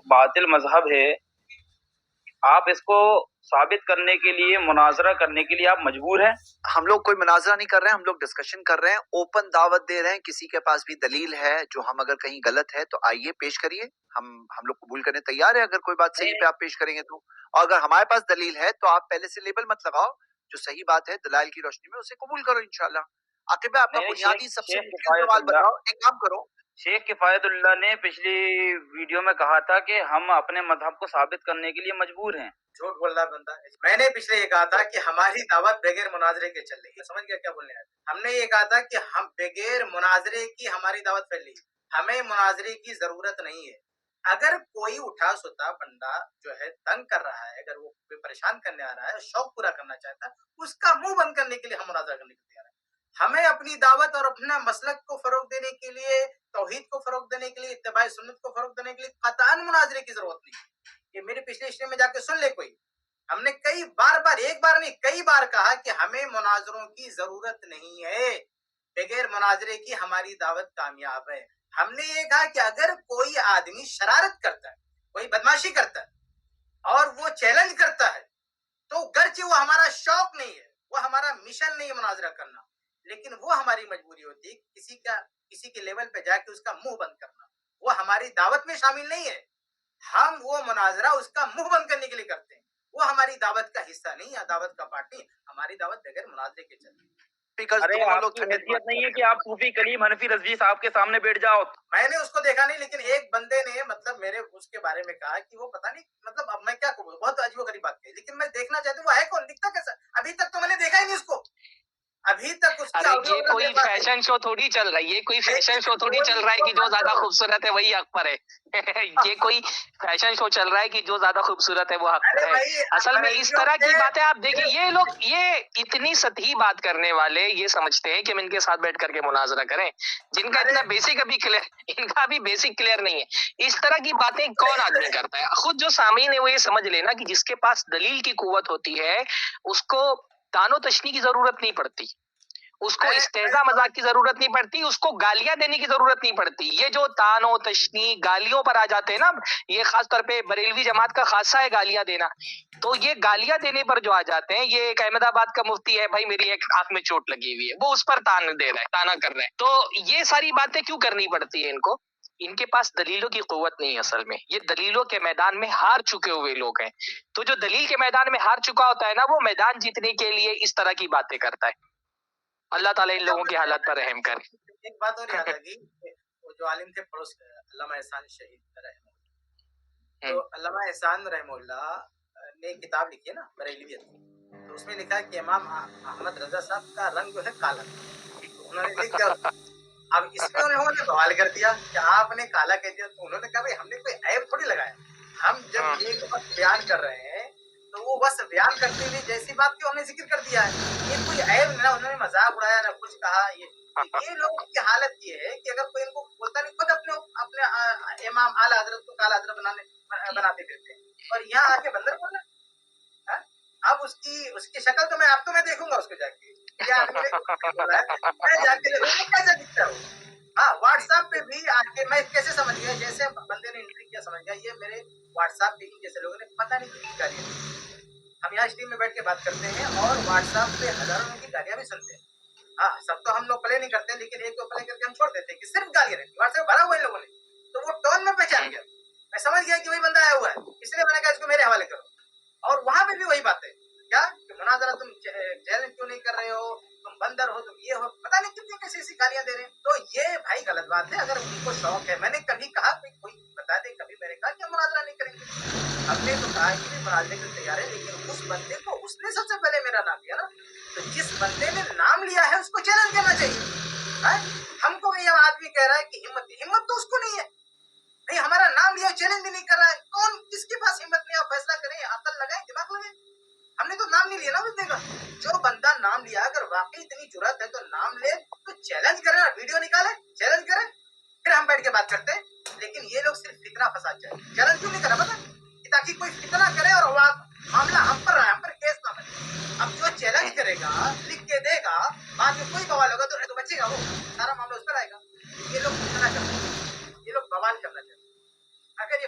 باطل مذہب ہے، آپ اس کو ثابت کرنے کے لیے، مناظرہ کرنے کے لیے آپ مجبور ہیں؟ ہم لوگ کوئی مناظرہ نہیں کر رہے ہیں، ہم لوگ ڈسکشن کر رہے ہیں، اوپن دعوت دے رہے ہیں. کسی کے پاس بھی دلیل ہے جو ہم اگر کہیں غلط ہے تو آئیے پیش کریے. ہم لوگ قبول کرنے تیار ہے اگر کوئی بات صحیح پہ آپ پیش کریں گے تو. اور اگر ہمارے پاس دلیل ہے تو آپ پہلے سے لیبل مت لگاؤ، جو صحیح بات ہے دلائل کی روشنی میں اسے قبول کرو انشاءاللہ. عاقب بھائی، آپ کا بنیادی سب سے شیخ مشکل کفایت سوال اللہ، بتاؤ، ایک کام کرو. شیخ کفایت اللہ نے پچھلی ویڈیو میں کہا تھا کہ ہم اپنے مذہب کو ثابت کرنے کے لیے مجبور ہیں. جھوٹ بول رہا بندہ. میں نے پچھلے یہ کہا تھا کہ ہماری دعوت بغیر مناظرے کے چل رہی ہے. سمجھ گیا کیا بولنے آیا؟ ہم نے یہ کہا تھا کہ ہم بغیر مناظرے کی ہماری دعوت پھیل رہی ہے، ہمیں مناظرے کی ضرورت نہیں ہے. اگر کوئی اٹھا سوتا بندہ جو ہے تنگ کر رہا ہے، اگر وہ پریشان کرنے آ رہا ہے، شوق پورا کرنا چاہتا ہے، اس کا منہ بند کرنے کے لیے ہم مناظرہ کرنے کے لیے تیار ہیں. ہمیں اپنی دعوت اور اپنا مسلک کو فروغ دینے کے لیے، توحید کو فروغ دینے کے لیے، اتباع سنت کو فروغ دینے کے لیے قطعاً مناظرے کی ضرورت نہیں. یہ میرے پچھلے ہسٹری میں جا کے سن لے کوئی. ہم نے کئی بار ایک بار نہیں کئی بار کہا کہ ہمیں مناظروں کی ضرورت نہیں ہے، بغیر مناظرے کی ہماری دعوت کامیاب ہے. ہم نے یہ کہا کہ اگر کوئی آدمی شرارت کرتا ہے، کوئی بدماشی کرتا ہے اور وہ چیلنج کرتا ہے تو گرچہ وہ ہمارا شوق نہیں ہے، وہ ہمارا مشن نہیں ہے مناظرہ کرنا، لیکن وہ ہماری مجبوری ہوتی ہے کسی کے لیول پہ جا کے اس کا منہ بند کرنا. وہ ہماری دعوت میں شامل نہیں ہے. ہم وہ مناظرہ اس کا منہ بند کرنے کے لیے کرتے ہیں. وہ ہماری دعوت کا حصہ نہیں یا دعوت کا پارٹ نہیں. ہماری دعوت بغیر مناظرے کے چلتی ہے. ارے آپ کی حیثیت نہیں ہے کہ آپ صوفی کلیم حنفی رضوی صاحب کے سامنے بیٹھ جاؤ. میں نے اس کو دیکھا نہیں، لیکن ایک بندے نے مطلب میرے اس کے بارے میں کہا کہ وہ پتہ نہیں، مطلب اب میں کیا کہوں، بہت عجیب و غریب بات کہی. لیکن میں دیکھنا چاہتا ہوں وہ ہے کون، دکھتا کیسا. ابھی تک تو میں نے دیکھا ہی نہیں اس کو. ابھی تک اس کی یہ کوئی فیشن شو تھوڑی چل رہا ہے، یہ کوئی فیشن شو تھوڑی چل رہا ہے کہ جو زیادہ خوبصورت ہے وہی حق پر ہے. یہ کوئی فیشن شو چل رہا ہے کہ جو زیادہ خوبصورت ہے وہ حق پر ہے. اصل میں اس طرح کی باتیں آپ دیکھیں، یہ لوگ یہ اتنی سطحی بات کرنے والے یہ سمجھتے ہیں کہ ہم ان کے ساتھ بیٹھ کر کے مناظرہ کریں، جن کا اتنا بیسک ابھی کلیئر، ان کا ابھی بیسک کلیئر نہیں ہے. اس طرح کی باتیں کون آدمی کرتا ہے؟ خود جو سامعین ہے وہ یہ سمجھ لینا کہ جس کے پاس دلیل کی قوت ہوتی ہے اس کو تان و تشنی کی ضرورت نہیں پڑتی، اس کو استہزاء مذاق کی ضرورت نہیں پڑتی، اس کو گالیاں دینے کی ضرورت نہیں پڑتی. یہ جو تان و تشنی گالیوں پر آ جاتے ہیں نا، یہ خاص طور پہ بریلوی جماعت کا خاصہ ہے گالیاں دینا. تو یہ گالیاں دینے پر جو آ جاتے ہیں، یہ ایک احمد آباد کا مفتی ہے، بھائی میری ایک آنکھ میں چوٹ لگی ہوئی ہے، وہ اس پر تانا دے رہا ہے، تانا کر رہا ہے. تو یہ ساری باتیں کیوں کرنی پڑتی ہے ان کو؟ ان کے پاس دلیلوں کی قوت نہیں ہے. اصل میں یہ دلیلوں کے میدان میں ہار چکے ہوئے لوگ ہیں. تو جو دلیل کے میدان میں ہار چکا ہوتا ہے نا، وہ میدان جیتنے کے لیے اس طرح کی باتیں کرتا ہے. اللہ تعالیٰ ان لوگوں کی حالت پر رحم کر. ایک بات اور یاد آ گئی، وہ جو عالم تھے پڑوس علامہ احسان شہید رحمہ اللہ، تو علامہ احسان رحمہ اللہ نے کتاب لکھی ہے نا بریلویت، تو اس میں لکھا کہ امام احمد رضا صاحب کا رنگ جو ہے کالا. انہوں نے لکھ دیا. اب اس پہ انہوں نے سوال کر دیا کہ آپ نے کالا کہہ دیا، تو انہوں نے کہا بھائی ہم نے کوئی عیب تھوڑی لگایا. ہم جب ایک وقت بیان کر رہے ہیں تو وہ بس بیان کرتے ہوئے جیسی بات کی ہم نے ذکر کر دیا ہے. یہ کوئی عیب نہ، انہوں نے مذاق اڑایا نہ کچھ کہا. یہ لوگوں کی حالت یہ ہے کہ اگر کوئی ان کو بولتا نہیں، خود اپنے امام اعلیٰ حضرت کو کالا حضرت بناتے پھرتے ہیں، اور یہاں آ کے بندر بول رہے ہیں. اب اس کی شکل تو میں دیکھوں گا اس کو جا کے، کیا آدمی نے بولا ہے، میں جا کے دیکھوں گا کیسا دکھتا ہے وہ. ہاں، واٹس ایپ پہ بھی آ کے میں کیسے سمجھ گیا، جیسے بندے نے انٹری کیا سمجھ گیا یہ میرے واٹس ایپ پہ ہی جیسے لوگوں نے پتہ نہیں کتنی گالیاں دی. ہم یہاں اسٹریم میں بیٹھ کے بات کرتے ہیں اور واٹس ایپ پہ ہزاروں کی گالیاں بھی سنتے ہیں. ہاں، سب تو ہم لوگ پلے نہیں کرتے، لیکن ایک تو پلے کر کے ہم چھوڑ دیتے ہیں کہ صرف گالیاں رہتی. واٹس ایپ بھرا ہوا ان لوگوں نے، تو وہ ٹون میں پہچان گیا. میں سمجھ گیا کہ وہی بندہ آیا ہوا ہے، اس لیے میں نے کہا اس کو میرے حوالے کرو. اور وہاں پہ بھی وہی بات ہے، کیا کہ مناظرہ تم چیلنج کیوں نہیں کر رہے ہو، تم بندر ہو، تم یہ ہو، پتہ نہیں کتنی کیسی ایسی گالیاں دے رہے ہیں. تو یہ بھائی غلط بات ہے. اگر ان کو شوق ہے، میں نے کبھی کہا کہ کوئی بتا دے، کبھی میں نے کہا کہ ہم مناظرہ نہیں کریں گے. ہم نے تو کہا کہ مناظرے کے تیار ہے، لیکن اس بندے کو اس نے سب سے پہلے میرا نام لیا نا، تو جس بندے نے نام لیا ہے اس کو چیلنج کرنا چاہیے. ہم کو یہ آدمی کہہ رہا ہے کہ ہمت تو اس کو نہیں ہے. نہیں، ہمارا نام لیا چیلنج بھی نہیں کر رہا ہے. کون کس کے پاس ہمت نہیں؟ آپ فیصلہ کریں، عقل لگائیں، دماغ لگائیں. ہم نے تو نام نہیں لیا نا بندے کا. جو بندہ نام لیا، اگر واقعی اتنی جرات ہے تو نام لے، تو چیلنج کرے، ویڈیو نکالے، چیلنج کرے، پھر ہم بیٹھ کے بات کرتے ہیں. لیکن یہ لوگ صرف فتنہ فساد چاہتے ہیں. چیلنج کیوں نہیں کرا پتا؟ تاکہ کوئی فتنہ کرے اور معاملہ ہم پر رہے، ہم پر کیس نہ بنے. اب جو چیلنج کرے گا، لکھ کے دے گا، بعد میں کوئی بوال ہوگا تو بچے گا، وہ سارا معاملہ اس پر آئے گا. یہ لوگ فتنہ کرتے ہیں، یہ لوگ بوال کرنا چاہتے ہیں. اگر یہ